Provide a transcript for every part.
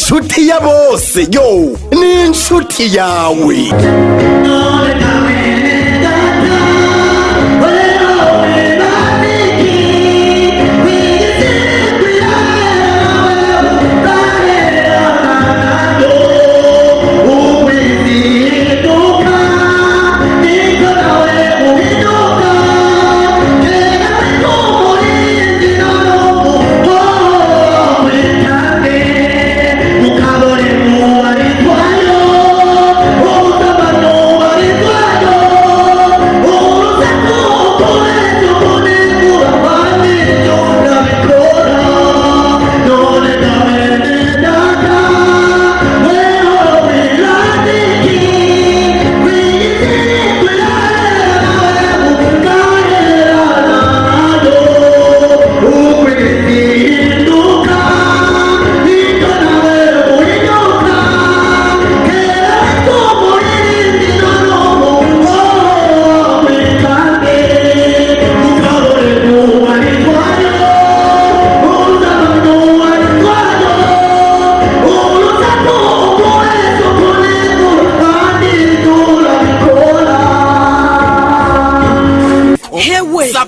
inshuti ya bose yo ni inshuti yawe.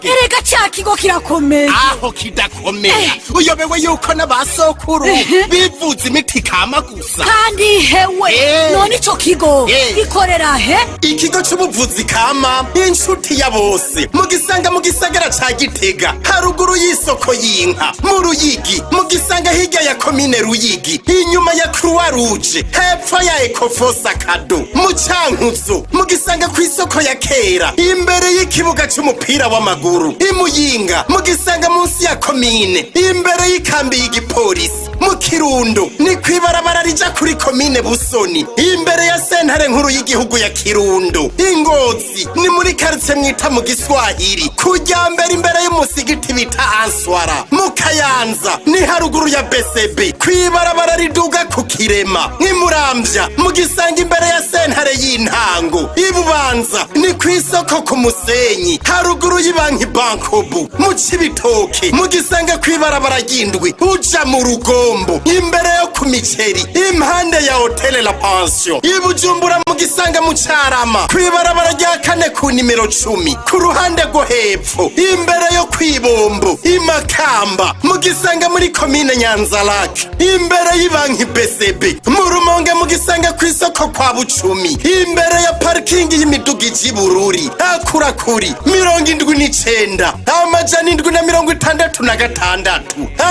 Erega cyakigo kirakomeye aho kidakomeye uyobewe yuko n'abasokuru bivuza imiti kama gusa kandi hewe none ico kigo gikorera he ikigo c'ubuvuzi kama inshuti ya bose mugisanga mu gisagara ca Gitega haruguru y'isoko y'inka mu Ruyigi mugisanga hirya ya komine Ruyigi inyuma ya Croix Rouge hepfo ya Ecofosa Kado mu Cankuzo mugisanga kw'isoko ya kera imbere y'ikibuga c'umupira w'amaguru imuyinga mugisanga munsi ya komine imbere y'ikambi y'igipolisi mu Kirundo ni kwibarabara rija kuri komine Busoni imbere ya sentare nkuru y'igihugu ya Kirundo Ingozi ni muri quartier mwita mu Giswahili kujya mbere imbere y'umusigiti bita Answara mu Kayanza ni haruguru ya BCB kwibarabara riduga ku Kirema Muramvya mugisanga imbere ya sentare y'intango Ibubanza ni kwisoko ku Musenyi haruguru y'Ibanki Bankobu mu Cibitoke mugisanga kwibarabara ry'indwi uja mu Rugombo imbere yo ku Miceri impande ya Hotel La Pension Ibujumbura mugisanga mu Carama kwibarabara rya kane ku nimero 10 ku ruhande rwo hepfo imbere yo kwibombo Imakamba mugisanga muri komine Nyanzarake imbere y'Ibanki BCB mu Rumonge mugisanga kw'isoko kwa Bucumi imbere ya parking y'imiduga y'Ibururi akurakuri 79 amajana 766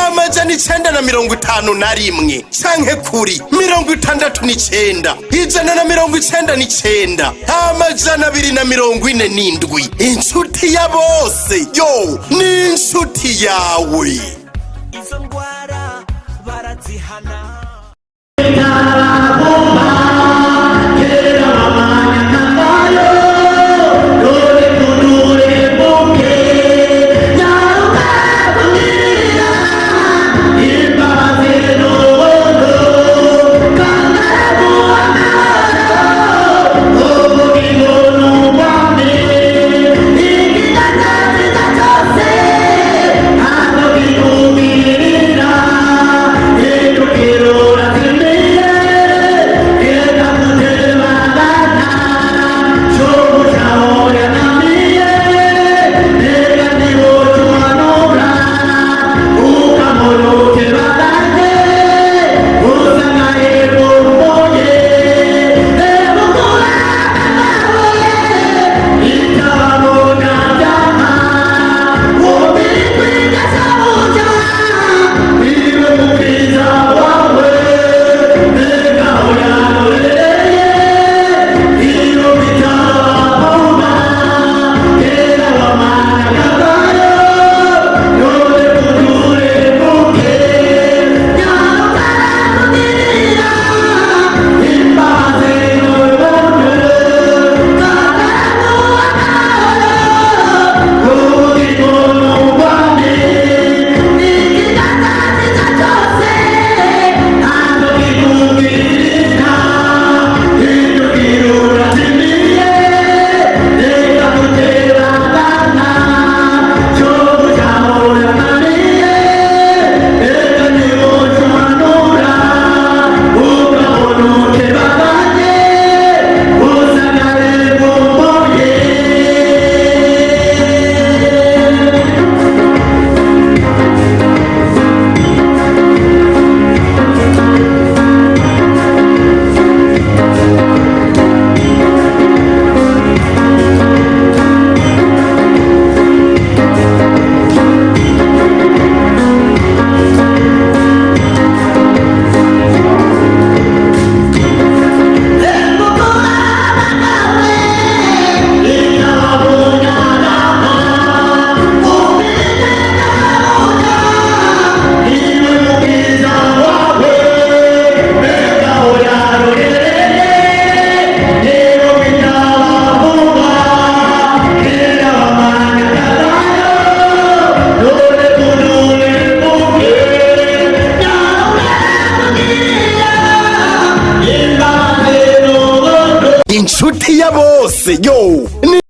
amajana 951 canke kuri 69 199 amajana 247 inshuti ya bose yo ni inshuti yawe. Izo ngwara barazihana Quiero inshuti ya bose yo.